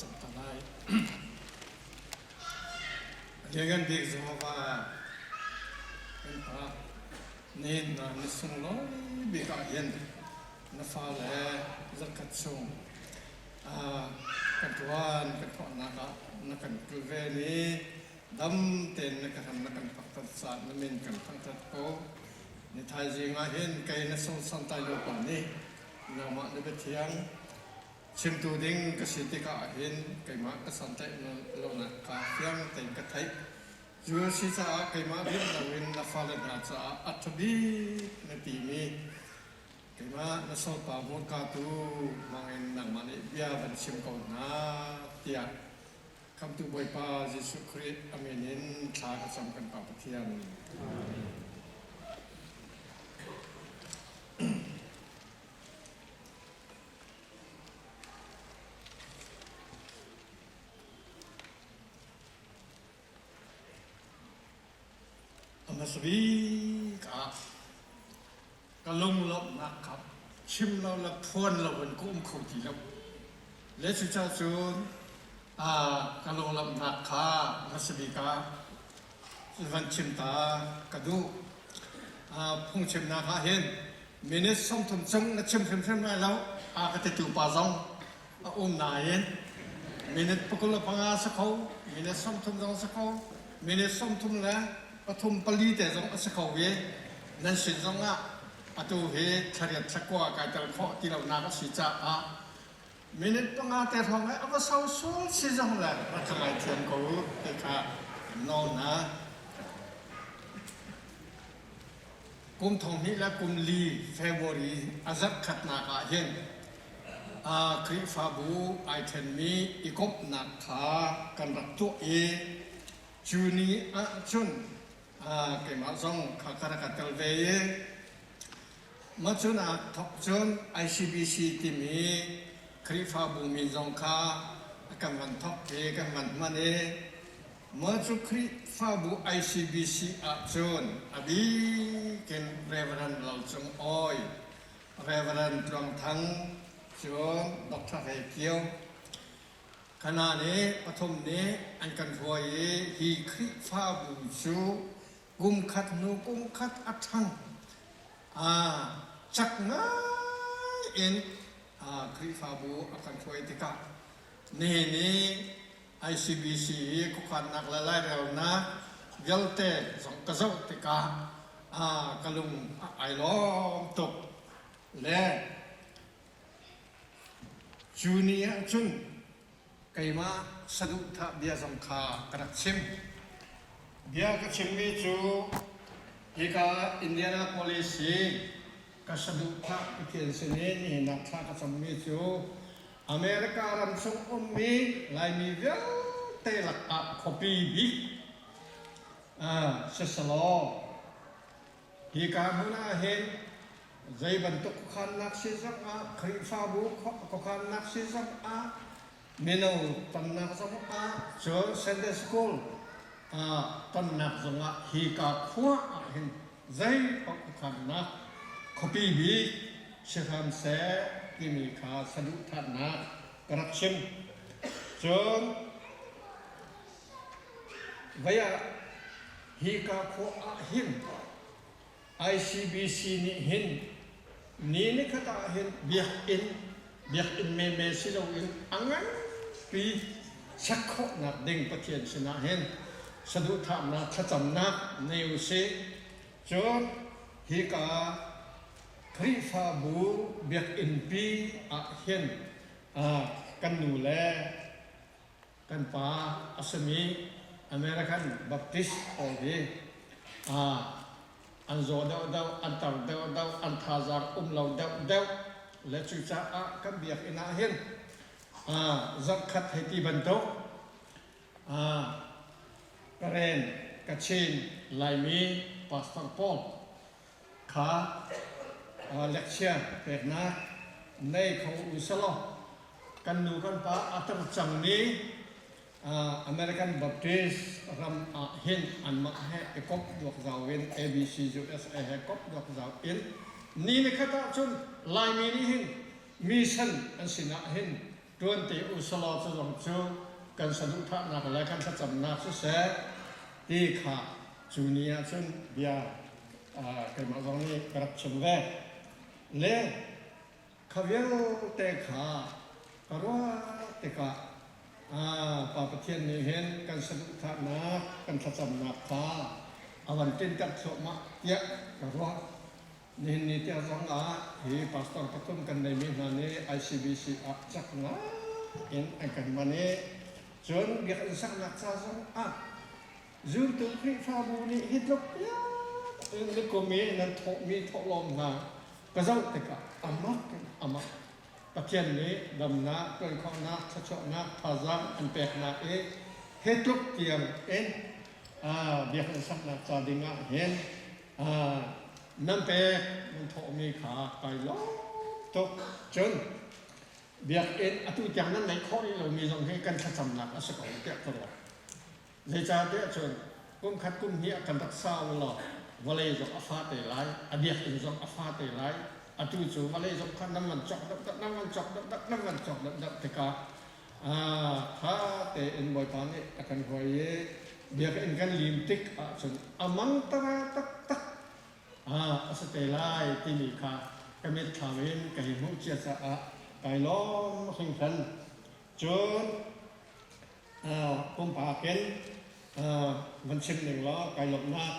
จังตลายเรื่องกันดีจังว่าเป็นพระนี่น่ะนิสงล้อบิกาเย็นนับฟ้าแลจักรชงกันตัวกันพอนักกันกลุ่มนี้ดำเต็นนักกันพักตัดสารนั่นเป็นกันพักตัดโกในไทยจริงเห็นไกนัสสันตายโลกนี้นามาในเบทียงชิมตูดิ้งกสิติกาเห็นไกมากสันตายโลกนักกาเฟียงเต็นกระไทยจูสิจ้าไกมาบินเราเห็นนับฟ้าเลนาจ้าอัฐบีในปีนี้ไกมานัสปาโมกาตูมังเอ็นนังมันเบียบันชิมก่อนนะเตียคำตูบอยปาเยซูคริสต์อเมนินชากระจำกันป่าปะเทียนมาสวีกะลงลบนะครับชิมเราละพวนเราเป็นกุ้มขมทีแล้วเลสุจาจูนกะลงลบนักขามาสวีกาวันชิมตากระดูพุ่งชิมนาคาเห็นมินิสมทุมจงนัชิมมาแล้วกติตูปาจงนายเห็นมินิปกุลพังอาสเขามินิสมทุมจงสเขามินิสมทุมแล้วปฐุมปลีแต่จงสเขาเวนั่นสิจงตัวเฮเฉลี่ยชักว่าการตลอดที่เรานาก็สิจ้ามินิปังอาแต่ทองไอ้ก็เศร้าโศกสิจงแหละรักไงเทียนกูเด็กนอนนะกลุ่มทองนี้และกลุ่มลีเฟเวอรีอาจักขัดนาคาเห็นคริฟาบูไอเทนมีอีกบนาคากันรักตัวจูนีจุนเกี่ยมาจงข้าการกัดเตลเวย์มาจุนทบจุน ICBC ที่มีคริฟาบูมีจงข้ากำมันทบกำมันมันมาจุคริฟาบู ICBC จุนบีเกินเรเวรันเราจงอ้อยเรเวรันตรงทั้งจุนดร.เฮเกียวขณะนี้ปฐมนี้อันกันถวยฮีคริฟาบูชูกุมขัดนูกุมขัดอัทังจักง่ายเอ็นคริฟาบูอันกันถวยติกานี่ ICBC กุขันนักละลายเร็วนะเยลเตสองกระจกติกากะลุงไอล้อมตกและจูเนียจุนไกมาสะดุดท่าเบียสังขากระชิมเบียกระชิมมีจูอีกาอินเดียนาโพลิซีกระสะดุดท่าเขียนเสนีนี่นักท่ากระชิมมีจูอเมริการันส่งมีลายมีเวลเตลักคอปีบิเสสลออีกามุนาเห็นใจบรรทุกขันนักศิษย์คริฟาบุกขันนักศิษย์มิโนตันนักสมุอาจอเซนเดสกูลตันนักสมุอาฮีกาขัวเห็นใจปักขันนักคบีบีเชื่อมเสที่มีขาสะดุดท่านนักกระชิมจนวิยาฮีกาขัวหิม ICBC นี่เห็นนี่ขณะเห็นเบียกอินเมสิโลอินอังงั้นปีชักโคนักดิ่งประเทียนชนะเห็นสะดุดท่านักขจำนักเนวเซจนฮิกาคริฟาบูเบียกอินปีเห็นกันนูแลกันป้าอัสมีอเมริกันบัพติสต์โอเดอันโซเดาอันตาเดาอันทาซาร์เราเดาและจุดจ้ากันเบียกอินาเห็นจักขัดให้ที่บรรทุกกระเรนกระชินลายมีปัสตังปอลขาเล็กเชียเป็ดนะในของอุสโลกันดูกันป้าอัตรจังนี้อเมริกันบัพติสต์รำเห็นอันมาให้กบดอกดาวเอ็น ABC USA ให้กบดอกดาวเอ็นนี่ในขณะจนลายมีนี่เห็นมิชันอันสินะเห็น วนตีอุสลอจะลงจูกันสนุกท่านักและกันจำนักสุดเสที่ขาจูเนียจนเบียเกิดมาตรงนี้กระชมแวกเล่ขวิวเตะขากระว่าเตะขาป่าประเทศนี้เห็นกันสนุกท่านักกันจำนักขาอาวันตินจัดสมัครเยอะกระว่านี่ที่อาจารย์ที่พาสตอร์ประทุมกันในมินานี้ ICBC อักจักนะเห็นกันมานี้จนเบียร์สักนักสังจูตุคริฟ้าบุรีฮิตลกยานี่ก็มีนั่นมีทลมนะก็จะติดกับอามาประเทศนี้ดำน้ำต้นข้าวน้ำชะน้ำพาซังอันเป็ดน้ำฮิตลกเตียงเบียร์สักนักสังเห็นนั่นเป็นมันทมีขาไปล้อตกจนเบียร์ตุจังนั้นในข้อนี้เรามีตรงให้กันจำหนักสกัดเกี่ยวกับเลยจะเดี๋ยวจนกุมขัดกุมเหี้ยกันตักเศร้าหรอวันเลยจงอาฟาเตไลเบียร์จงอาฟาเตไลตุจูวันเลยจงขันน้ำมันจอกน้ำมันจอกเทกาถ้าเตอินบ่อยปานนี้กันหอยเบียร์กันลิมติกจนมังตระตักสเตไลที่มีค่ากำเนิดทางเองกับหิมุเจียสะไก่ล้อมหิงขันจนกุมภาเก็นวันชิมหนึ่งล้อไก่หลบนัก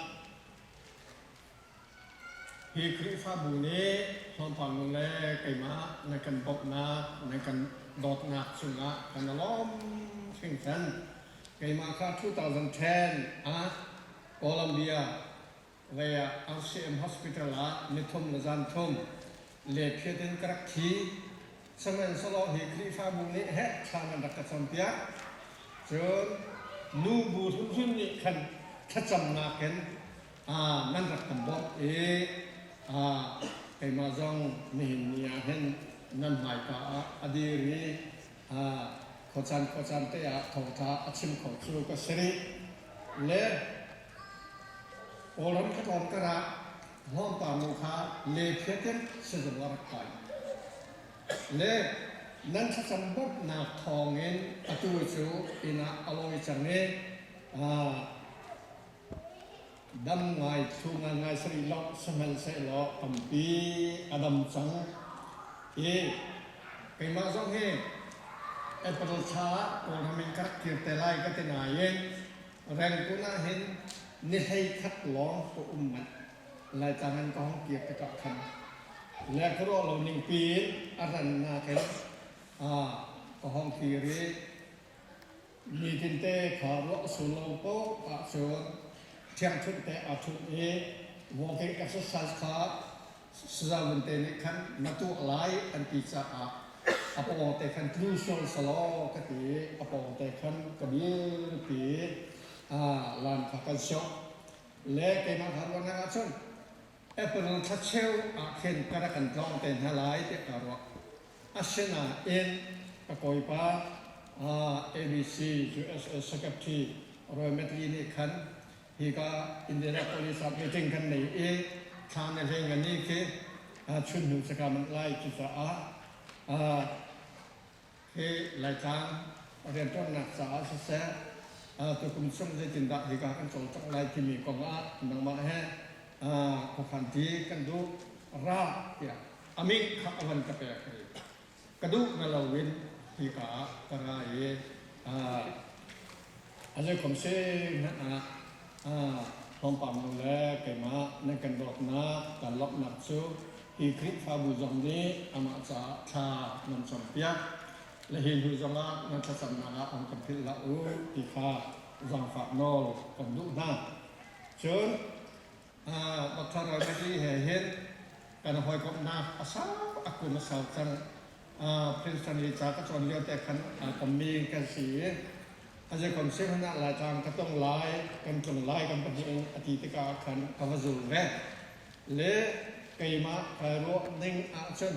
ฮีคริฟ้าบุนี้หอมผ่านมือแรกไก่ม้าในกันบกนักในกันดอดนักสุนัขกันล้อมหิงขันไก่ม้าค่า2010โคลัมเบียvia RCM Hospital nitum lazantum le phedin karakhi saman solo hi Khrihfa buni he thana dakachampia chon nu bu thum ni khan thacham na ken nan rakam bo kai ma jong ni nia hen nan mai ka adiri khochan te a thotha achim kho chu ka sri leโอรมขจรกระห้องป่ามุขาเลเพียเต็นสุดวรกายเลนั้นถ้าจำบดนาทองเงินตัวจูอินาอโลยจังเนดำไงชูงานไงสรีล็อกสมันเสลอตัมปีอดัมจังไปมาจงเฮเอปรชาโอรมินกักเกียรติไลก็เตนายแรงกุน่าเห็นนี่ให้คัดล้อตัวมันลายจากนั้นก็ห้องเกียรติกับคันและก็เราหนึ่งปีอารันนาเกลก็ห้องคีรีมีกินเตะขารสุโลโปส่วนเที่ยงชุดเตะชุดwalking exercise ขาสาววันเตะนี่คันมาตัวอะไรอันปีศาจอปองเตะคันทรูโซลสโลกติอปองเตะคันกระบี่ปีลานพักกันชกเล็กไปมาหาวันนั้นชนเป็นทัชเชลเข็นกระกันตรองเป็นหลายเด็กกระอาเซนาปะกอยป้าABC US Secretary รอยเมตรีนี่คันฮีก็ Indianapolis มีจริงกันในทางในเรื่องนี้คือชุนหุสกามันไล่จุดคือหลายทางเรียนต้นนักศึกษาเสียตัวกลุ่มส่งได้จินดาฮิกากันส่งจากไลที่มีกองนังมาให้ขบขันทีกันดูราเนี่ยอามิขับวันกระเปกกระดูกนั่นเราวินฮิกากระไรอาจจะคงเชื่อนะห้องปั๊มแลเกี่ยมาในกันดอกน้ำกันล็อกหนักซูฮีคริฟาบูจงนี้อามาจาชานำสมเปียและเห็นหูจังละนั่นจะสำนักองค์กับพิลาอูที่ข้าจังฝักโนลกันดุหน้าเชิญบัตรทารอยไม่ดีเห็นการหอยกับน้าอาสาอักุนสาวจังพรินสันลิจากระชอนเลี้ยวแต่ขันกับมีกันสีอาจจะคนเชื่อหน้าลายจางก็ต้องไล่กันจงไล่กันปฏิอธิติกาขันกวาจูแรกเละเกี่ยมาใครรู้นิ่งเชิญ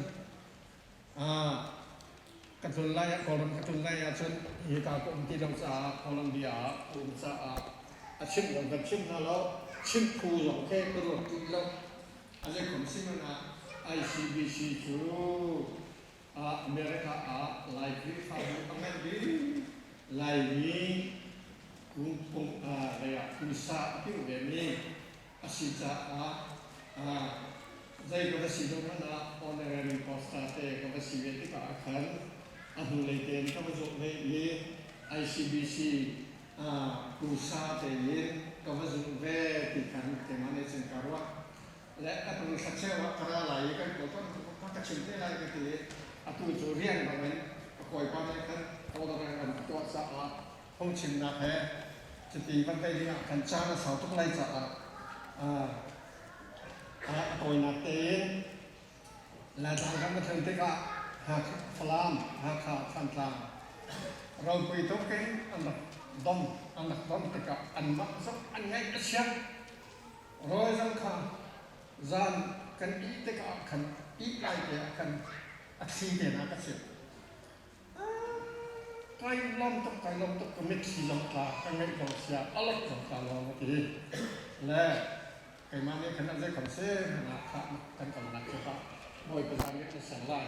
กัตุลไลโคลัมกัตุลไลเช่นฮิตากุมที่ดังซาโคลัมเบียกุมซาชิมกันชิมนั่นแล้วชิมคูหลงแค่กระโดดติดแล้วอะไรของซิมนะ ICBC จู อเมริกาไลฟ์ที่เขาทำงานดีไลฟ์นี้คุณอะไรคุณซาที่อยู่แบบนี้อาศิจาใจก็จะสิ่งนั้นนะ honorary postate ก็จะสิ่งที่ก็ขันหุ่นเลยเต็มก็จะจบเลย ICBC คุณซาเต็มก็จะจบเลยที่ขันเต็มอันนี้สิ่งการว่าและถ้าเป็นสักเช้าว่าคราไหลกันก็ต้องก็ชิมได้ไรก็คือตัวจูเรียนแบบนี้คอยความนี้กันเขาต้องการตัวสะอาดห้องชิมนะแท้จะตีมันได้เนี่ยกันจ้าสาวทุกไรสะอาดตัวนักเตะและทางการบันเทิงที่ก็หากฟลามหากขาฟันฟลามเราไปทุกข์กันอันดับดมที่ก็อันมักสักอันไงก็เชียงร้อยสังขารZan kan itek akan ikai dia akan aksiden akan siap. Kai lom tok komit si lom kla kan ngai lom siap alok lom kla lom ti. Le kai mane kan azai kon se na kha kan kon nak siapa. Boy pesan ni pesan lai.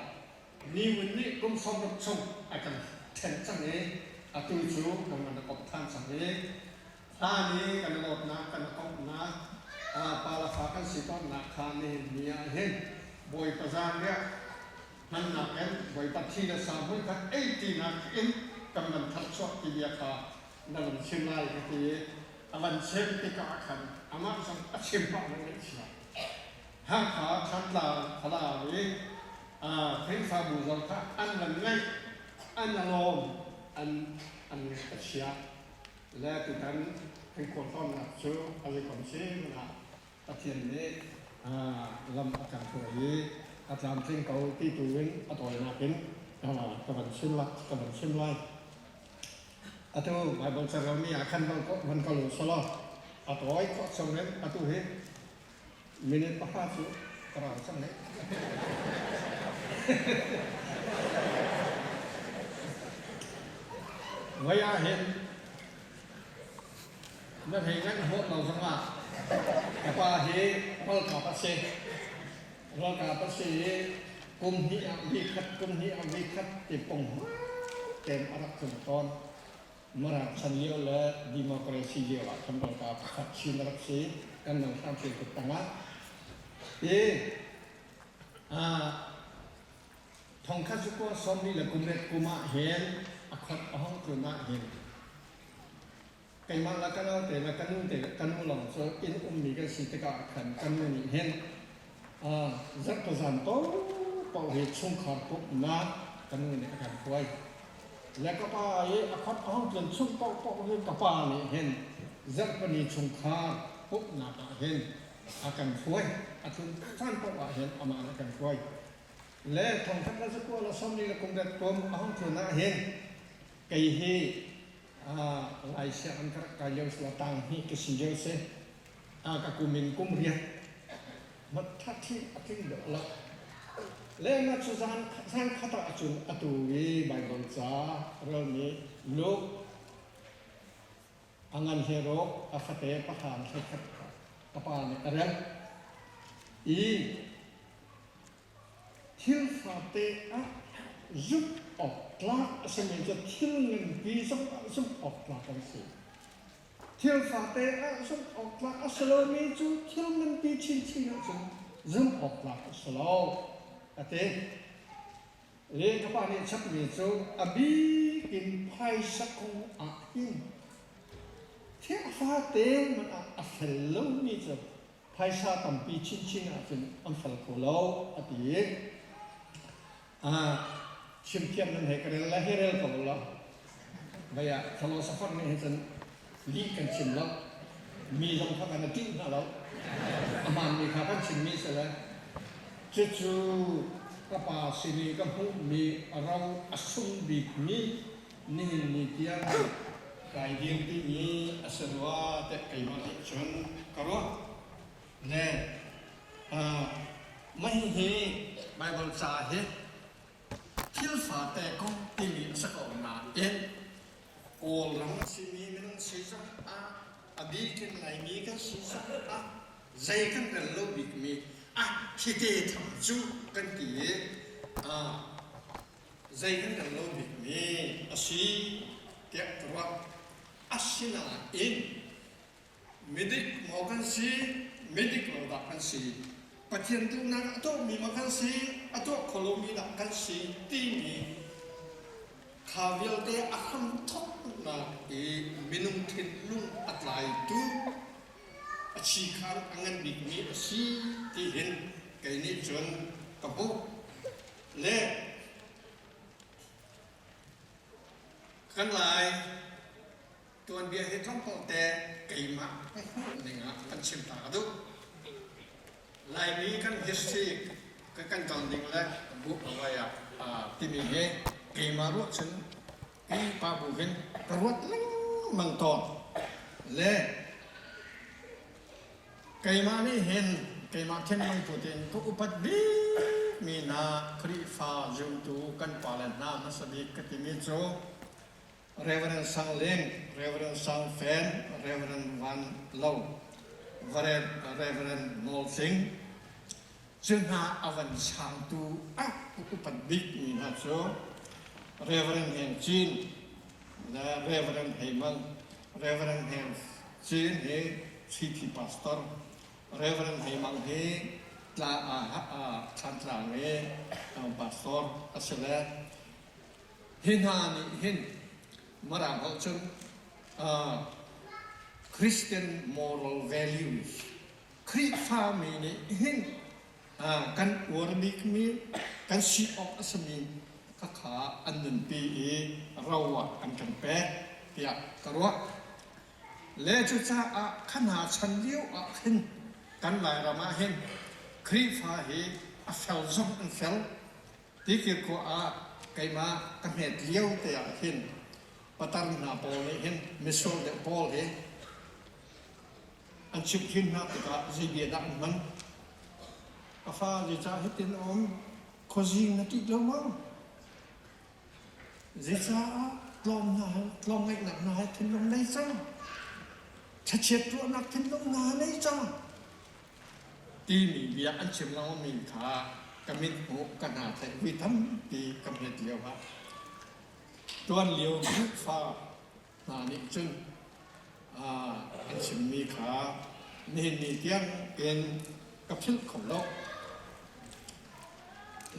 Ni wen ni kum som rok chung akan ten sang ni atu chu kan man kop than sang ni. Ta ni kan ngot na kan kop na palafakan siton nak kami niya hen boy pazan dia nak kan boy pati na sabun kan 80 nak in kaman tatsuak ti dia ka dalam simlai kati awan sem ti ka akan amat sang asimpa nang sia ha ka khatla khala wi Khrihfa bu zalka an lan ngai an alom an sia la tu kanให้คนต้อนรับเชื่ออะไรก่อนเชื่อนะอาเทียนนี้ลำอากาศสวยอาจารย์ซึ่งเขาที่ตัวนี้อร่อยน่ากินกำลังชิมละกำลังชิมไล่อาตัวใบบางสเรามีอาคันบางก็มันก็หลุดสลออาตัวไอ้ก็ส่งเล่นอาตัวเห็นมินิปะฮ่าสุกระไรส่งเล่นไว้อาเห็นนั่นเองนั่นหัวเราสังว่าแต่ว่าเฮ้เรากาปัสเซกุมหิอาวิคัดติปงเต็มอารักษาตอนเมื่อสัญญาและดิโมคราซีเดียวทำต่อกับขัดชินรักษีกันหนังทำสิ่งต่างๆทองคัสุกว่าสมนี้และกุมเรกุมาเห็นอคัดห้องกุมาเห็นkai mang la kana te la kanu long so in mi ka si te ka khan kanu ni hen zat ko zan to pa he chung khar pok na kanu ni kan khoi la ka pa ye akhat ong chen chung pok he ka pa ni hen zat pa ni chung khar pok na ka hen akan khoi atun san pok a hen ama na kan khoi le thong khat la sa ko la som ni la kum dat kom ong thun na hen kai he lai sia angkar kayau selatan hi kesinjau se kakumin kumriah matati aking dolak le na chuzan san khata achun atuwi bible cha roni lok angan hero afate pahan khat kapan aral thil fate giúpออกลาเสมือนจะเที่ยวหนึ่งปีซุ่มออกลากันสิเที่ยวฝาเตะซุ่มออกลาสโลมีจูเที่ยวหนึ่งปีชินซุ่มออกลาสโลอะเตเรียกว่านี่ชักมีจูอบีกินไพ่สักคงอ่ะหินเที่ยวฝาเตะมันอ่ะเฟลโลนี่จูไพ่ชาตั้มปีชินอ่ะจนอันเฟลโคโลอะเตชิมเทียมนั่นเหตุกันแล้วให้เร็วกว่าเราไม่อยากทะเลาะสักคนนี่เห็นจนลีกันชิมแล้วมีลงพักกันกินนะเราอามันมีข้าวพันชิมมีเสร็จแล้วจู่ๆก็ป่าสินีก็พูดมีเราอสุนบิกนี้นี่เกี่ยงไก่เดียงที่นี้อสวะแต่ไก่มันชนกระโดดเนี่ยไม่เห็นใบบอลสาเหตุที่ฝาแต่ก็ตีมีสักออกมาโอหลังสิมีไม่ต้องซีซักอดีตไหนมีก็ซีซักใจกันเป็นโลบิกมีที่เตะทำจูกันกี่ zai kan dan lo bik mi asi tiap terwak asina in medik mau kan si medik lo tak kan si patian tu nak atau mi makan si atau kalau mi nak kan si tinggi kawil te akan top na minum tinlung atlai tu acikan angan bik mi asi tihin kaini jon kapu le kan lai tuan biar hitam pote kaima ni ngah kan cinta tu lai ni kan history kan janding le bu apa ya timi he kaima ru chen kai pa bu hin terwat leng mangton le kaima ni hen kaima ten mang putin ko upat bi mina Khrihfa Zumtu kan palan na masabi katimi jo Reverend Sang Ling, Reverend Sang Fen, Reverend Wan Lau, Reverend Nol Singh, Zumha Avan Sang Tu, Upan Bik Mina Jo, Reverend Heng Chin, Reverend Hemang, Reverend Heng Chin He, City Pastor, Reverend Hemang He, Tla He, Pastor, Asela, Hinani Hin. Marang hal chung Christian moral values Khrihfa mi ni hin kan urbik mi kan si ok asmi kakha anun pi rawa an kan pe ya karwa le chu cha khana chan liu hin kan lai rama hin Khrihfa hi a fel zong an fel tikir ko kaima kan het liu te hin patar na Paul hin mission de Paul he an chip hin na ka zibia da man afa ji cha hitin om khozing na ti lo ma ji cha klom ngai na tin long nei cha chet tu nak tin long na nei cha ti mi bia an chim long mi kha kamit ho kana thai vi tham ti kamit liao ha tuan liu Khrihfa na ni chung an chim mi kha ni tiang in kapil khom lo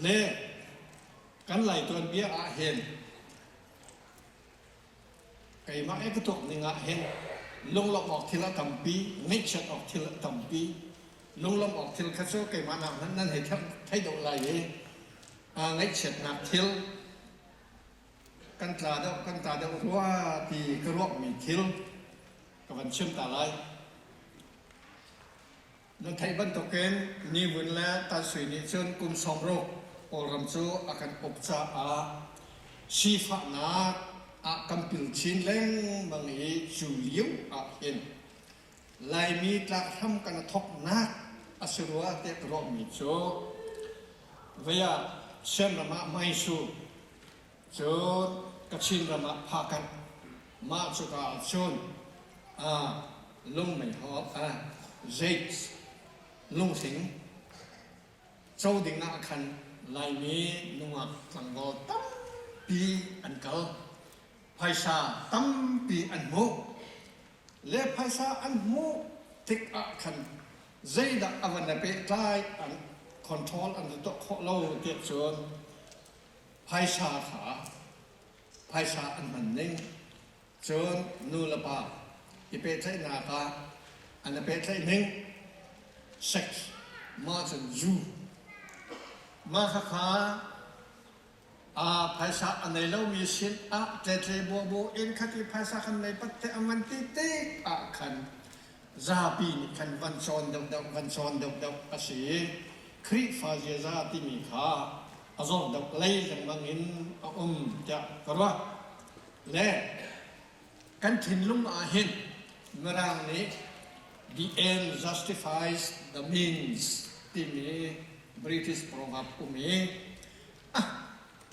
le kan lai tuan bia hen kai ma ek tok ni nga hen long lok ok thila tampi ngai chat ok thila tampi long lom ok thil kha so kai ma na nan he thai do lai ngai chat na thil kan tla da ruwa ti kerok mi thil kawan chim ta lai nan thai ban to ken ni vun la ta sui ni chon kum som ro ol ram chu akan opcha si fa na kampil chin leng mangi chu liu hen lai mi tla tham kan thok na asruwa te kerok mi chu vaya sem ma mai su chon kachin rama phakan ma chuka chon lung mai ho zait lung sing chau ding na khan lai mi nunga tlango tam pi an kal phaisa tam pi an mo le phaisa an mo tik khan zaida avan pe tai an control an to lo te chon phaisa kha phaisa an man ning chon nu la pa ipe thai na ka an pe thai ning sex ma chen zu ma kha phaisa an nei lo mi sin te bo in khati phaisa khan nei pat te aman ti te khan za pi khan van son dok asi Khrihfa je za ti mi kha azon dok lei jang mangin ja karwa le kan thin lung hin marang ni the end justifies the means ti mi British proverb umi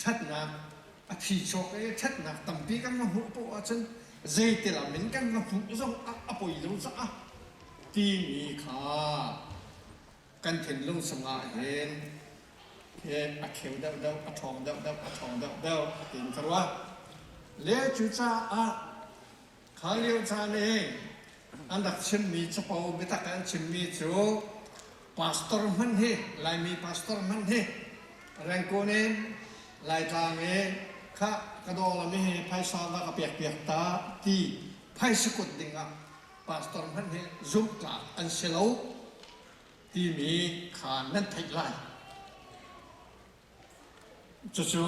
that na thi chok that na tampi kan ma hu po chen zai te la min kan ma hu zong apoi lu sa ti mi kha kan thin lung sanga hen a kel da a thong da tin karwa le chu cha a khaliu cha ne andak chin mi chapau betakan chin mi chu pastor man he lai mi pastor man he rangko ne lai ta me kha kadol la me he phai sa wa ka piak ta ti phai sikut dinga pastor man he Zumhtlakmi an selo ti mi khan nan thai lai chu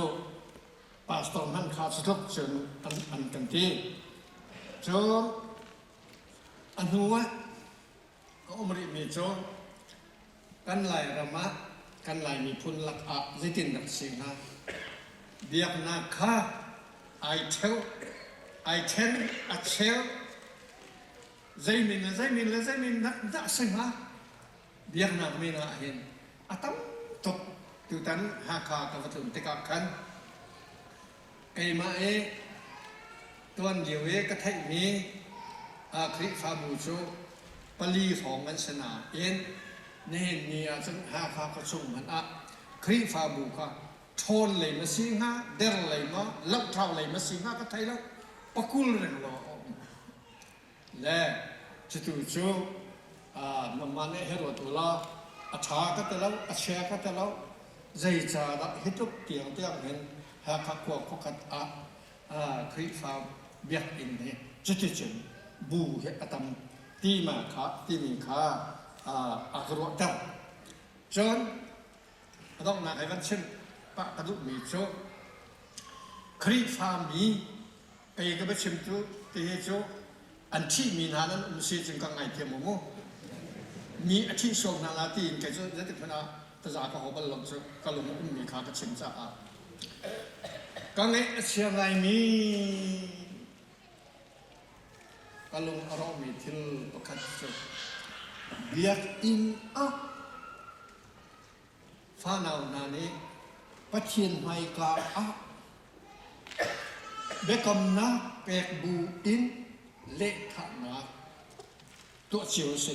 pastor man kha slok chun an kan ti chu an huwa omri mi chu kan lai rama kan lai mi phun lak a zitin dak sina biak na kha I tell a tell zai min da sima biak na mi na hin atam tok tu tan ha kha ka vatum te ka kan kai ma e tuan diu e ka thai mi a Khrihfa bu chu pali phong an sana en ne ni a chung ha kha ka chung man a Khrihfa bu ka thon le ma si nga der le ma lak thau le ma si nga ka thai lo pakul ren lo le chu chu a mamma ne hero tu la a tha ka te lo a che ka te lo zai cha da hitup tiang hen ha kha ko khat a Khrihfa biak in ne chu bu he atam ti ma kha ti mi kha a gro ta chon adong na kai van chen pa ka du mi cho Khrihfa mi pe ga ba chim tu te he cho an thi mi na nan si jing ka ngai the mo mi a thi so na la ti ke cho de te na ta za ka ho ba long cho ka lu mi kha ka chim cha a ka ngai a sia ngai mi kalung aro mi Thil pakat chu biak in a fanau na ni pathian mai ka a bekam na pek bu in le tha na to chiu se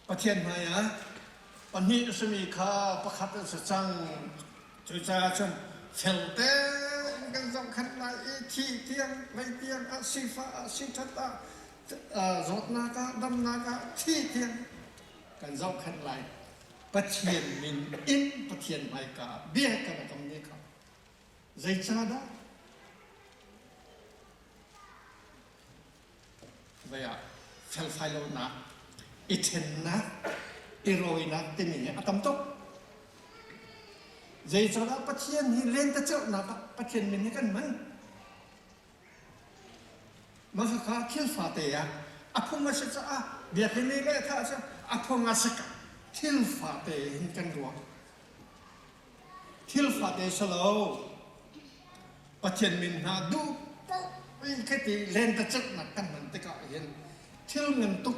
pathian mai a pani sumi kha pakhat sa chang chu cha chum felteกันสำคัญหลายที่เตียงไม่เตียงอาศิฟ้าอาศิทัตตารถนากาดำนากาที่เตียงกันสำคัญหลายปะเทียนมินอินปะเทียนไมกาเบี้ยกันตรงนี้ครับใจชาดาเวียเฟลไฟโลนักอิเทนนักอิโรยนักที่มีอะตอมตกใจชาดาปะเทียนนี่เล่นแต่เจ้านักปะเทียนมินนี่กันมันมาสักการทิลฟาเตียอภงมาสักอ่ะเบียดนี่เลยท่าจะอภงมาสักทิลฟาเตียเห็นกันรัวทิลฟาเตียสโลปะเทียนมินหาดูปุ๊บวิ่งแค่ตีเล่นแต่เจ้านักกันมันแต่ก็เห็นทิลเงินตุก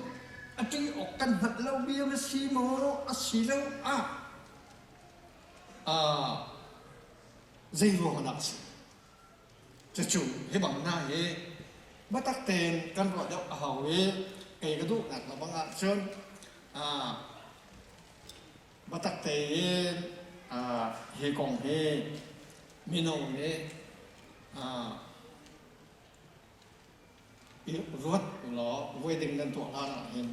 อันที่ออกกันหัดเราเบียร์มาซีโมโรอัสซีเราใจรัวนักสิจะจู่ให้บังหน้าเอมาตักเตนกันรอดเดี๋ยวเอาเอเอกระดูกหนักเราบังอาจนมาตักเตนเฮกองเฮมิโนเฮรถหล่อเวดิงนันตัวลาเห็น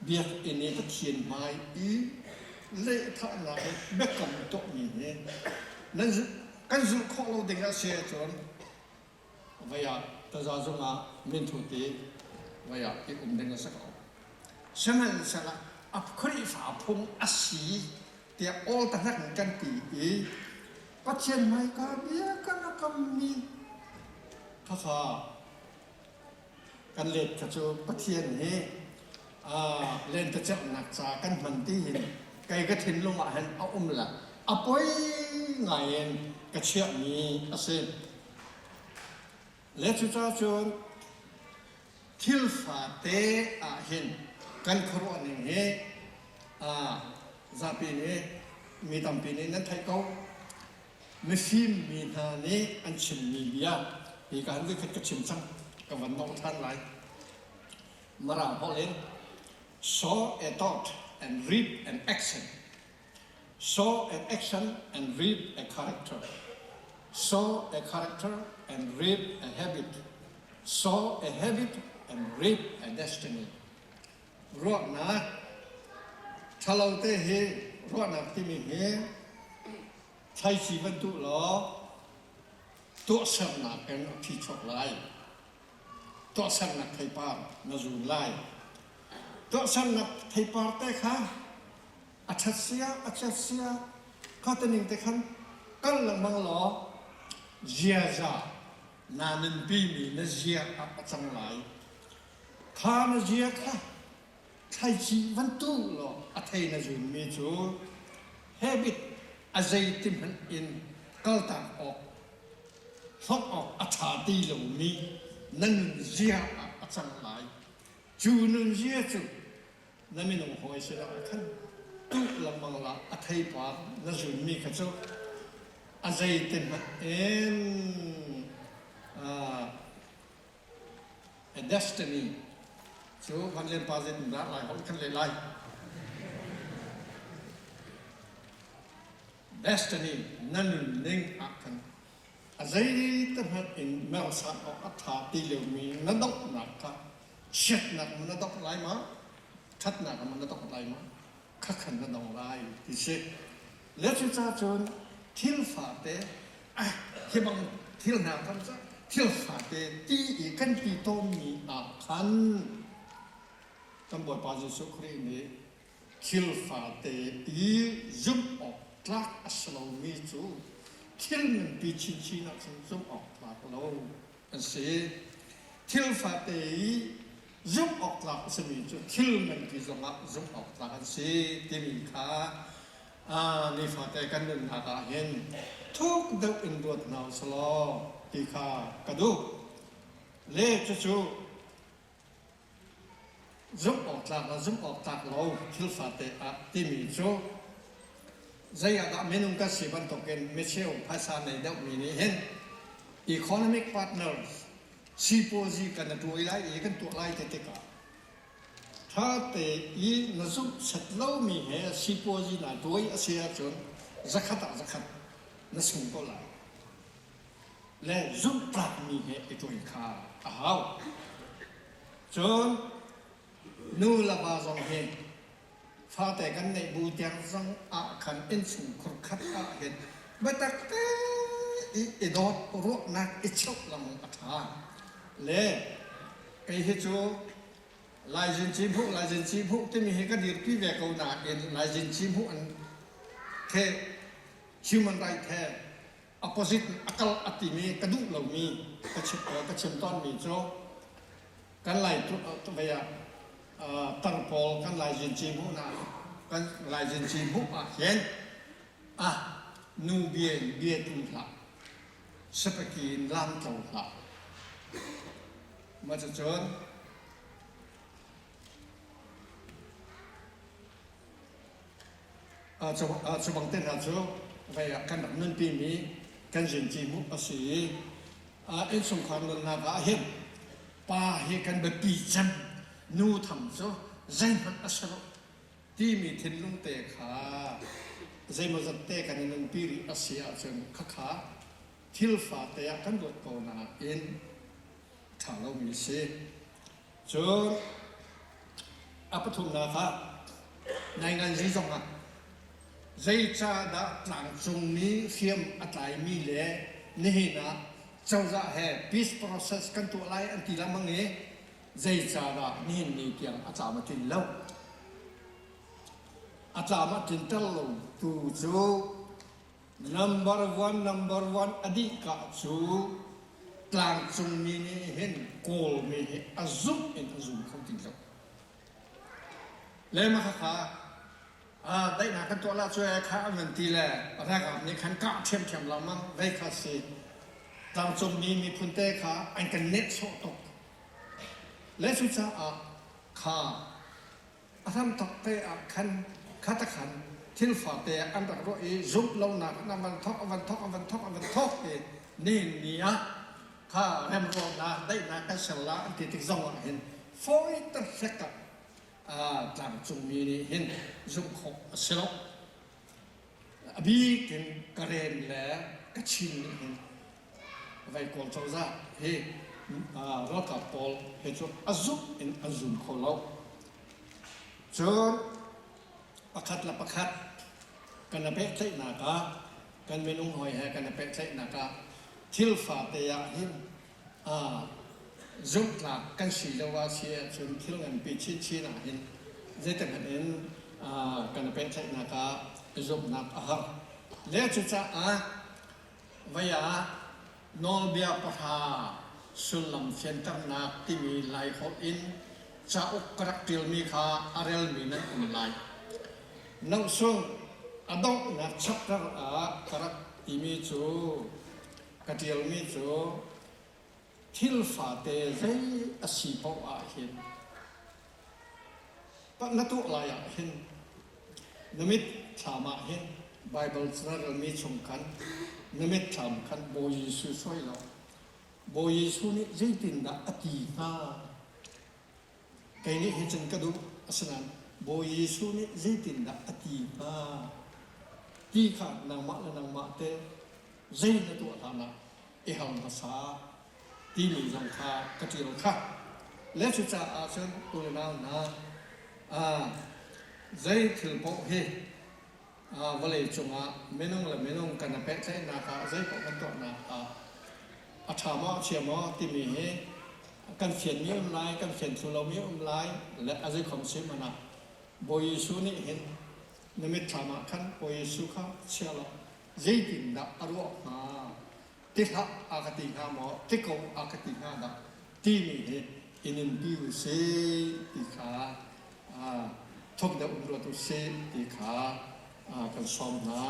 เบียร์อินนี้ก็เขียนไม้เละท่าไหนเบกกับตัวนี้นั่นกันสุดข้อเราเด็กเสียจนว่าอยากแต่จะจงมินทุติว่าอยากที่เด็กสักเอาฉะนั้นสละอับครีฝาพงอาศีเดี๋ยวโอ้ตั้งแต่กันตีปัจเจนไม่กาเบียกันกำมีถ้ากันเล็ดกระจูปัจเจนนี้เล่นแต่เจ้าหนักจากกันมันที่เห็นไก่กระถิ่นลงมาเห็นเอาละอปอยไงกระเชียมีอาเซนเลจุจ้าจนทิลฟาเตเห็นกันครัวนี่ซาปีนี่มีตำปีนี่นั่นไทยเขาไม่ฟิมมีนานี่อันชิมมีเบียมีการด้วยขัดกระชิมซังกับวันนอกท่านไรมาราพอเล่น saw a thought and reap an action Saw an action and reap a character. Sow a character and reap a habit. Sow a habit and reap a destiny. Ruột nát, thà lâu tê he, ruột nát tê mi he, thay chỉ vẫn tụ lo, tụ sân nát em thi chọc lại, tụ sân nát thay par, nó dùng lại, tụ sân nát thay par tê khá, achát xia, có tên hình tê khăn, căn lần mang lo, zia za, na nên bi mi na zia achang lại, khá na zia khá. Thay chỉ vẫn tu lo, thay na dùng mi chú habit, dây tim hắn in, câu tạng ọc, phóc ọc, thả đi lâu mi, nâng zia chẳng lại, chú nâng zia chú, na mi nông hỏi sẽ là khăn, tu làm bằng là thay bà, na dùng mi khá chú, dây tim hắn in, a destiny. Chú văn lên ba dân đã lại hỏi khăn lệ lại destiny năn ninh ác khăn giấy tâm hạt in mèo sát ở thả tì liều mi nó đốc nạc cả chết nạc mà nó đốc lại mà thắt nạc mà nó đốc lại mà khắc khăn nó đốc lại thì sẽ lấy chú cha chôn Thil phá tế khi bằng Thil nào tham gia Thil phá tế tí ý căn tí tô mi ác khăn trong buổi ba Giêsu Christ này, Khrihfa tế ý giúp ọc lạc lâu mi chú, Thil mình bị chín chín nó giúp ọc lạc lâu, anh sẽ Khrihfa tế ý giúp ọc lạc mi chú, Thil mình bị giúp ọc lạc anh sẽ tìm mình khá, ni phá tế căn nên hạ cả hiện, thuốc đâu in đuột nào slo, thì khá cả đủ, lê chú giúp ọc lạc lâu Khrihfa tế tìm mình chú dây đã mấy nông các sĩ ban tổ kiến Michel phát xa này đọc mình hiện economic partners sipozi cần đuổi lại ý cần tuột lại thế cả thà tế ý nó giúp sạch lâu mình hệ sipozi là đuổi ở xe chốn zakat nó sung có lại lẽ giúp lạc mình hệ đuổi khá hào chốn nu là ba dòng hiện pha tế căn này bù tiếng dòng khăn in sùng khổ khát hiện bởi ta cái đốt ruột nạc chốc lòng thả lẽ cái hết chỗ lại dân chim hụ thế mình cái điều quý về câu nạc hiện lại dân chim hụ anh thế human right thế opposite akal atimi cái đúc lòng mi cái chim ton mi cho cái lại tụi bây giờ tăng pol kan lai jin chi mu na kan lai jin chi mu hiện nu bie tu la sepaki lam tau la ma chon cho bằng tên là cho vậy kan đặc nên pi mi kan jin chi mu asi in sung khan na ga hiện pa he kan be pi chan nu thầm cho danh phật asalo ti mi thiên lung tê khá dây mà giật tê cái nên piri asia chân khá Khrihfa tê căn đột cầu na in thả lâu mi se cho apathum na khá này ngàn gì giống à dây cha đã làng chung mi khiêm atlai mi lệ nhi na châu dạ hè peace process căn tụ lại anh ti làm mang nghe dây cha đã nên ni tiếng cha mà tin lâu cha mà tin tell lâu tu chú number one adi cả chú tlang chung mi ni hen call mi azum không tin lâu lẽ mà khá đây là cái toa la chơi khá mình tì lệ ra gặp những khán cả thêm làm mang vậy khá gì tlang chung mi phun tê khá anh cần net số tộc lẽ chúng ta khá tham tộc tê khăn khá ta khăn Khrihfa tê anh đặt rồi giúp lâu nè năm văn thóc thì nên nia khá em rồi là đây là cái sầu lá anh thì dòng hiện phối tất cả làm chung mi hiện dùng khổ selo บีกินกระเรนและกระชินนี่ไว้ก่อนเจ้าจ้าเฮรถกับปอลเฮจุอาซุกอินอาซุมเขาเล่าจนประคัดละประคัดกันนับเป็นใช่นากากันเมนุงหอยแหกันนับเป็นใช่นากาทิลฟาเตียหินจุดหลักกันสีเลวาเชียจนทิลเงินปีชีน่ะหินเจตังเห็นกันนับเป็นใช่นากาจุดนักอาหารเลี้ยจุดจ้าวิยานอลเบียปะทาสุลลัมเซนตัมนักที่มีไลฟ์ฮอตอินจะอุกรักติลมีค่าอาร์เรลมีนั่นอุไลนั่งส่งอดอกนักชักกระกรักที่มีจูกติลมีจูทิลฟาเตเซอสีปาวาหินปะนัตุลายหินนมิตชามาหินไบเบิลสระมีชมกันนมิตชามกันโบยิสุสวยเราโบยิสุนี่ใจตินดาอตินาใครนี่เห็นจังกระดูอัศนันโบยิสุนี่ใจตินดาอตินาที่ข้านางมาและนางมาเตใจนตัวฐานะเอหังภาษาที่มีจงคากติลข้าและสุดท้ายอาเซนตัวนานาใจถือโปเฮวันเลยจงเมนงและเมนงกันนับเป็นใช่นาคาใจของกันตัวนาคาอาชามอเชียมอที่มีกันเขียนมีอุ้มไลกันเขียนสุรามีอุ้มไลและอาใจของเชื่อมันโบยิสุนี่เห็นนมิตชามาขันโบยิสุข้าเชื่อเราใจตินดาอารวะติดหักอากติข้ามอติกงอากติข้าดักที่มีอินินบิวเซติขาทุกเดือนอุดรตุเซติขากันซ้อมนะ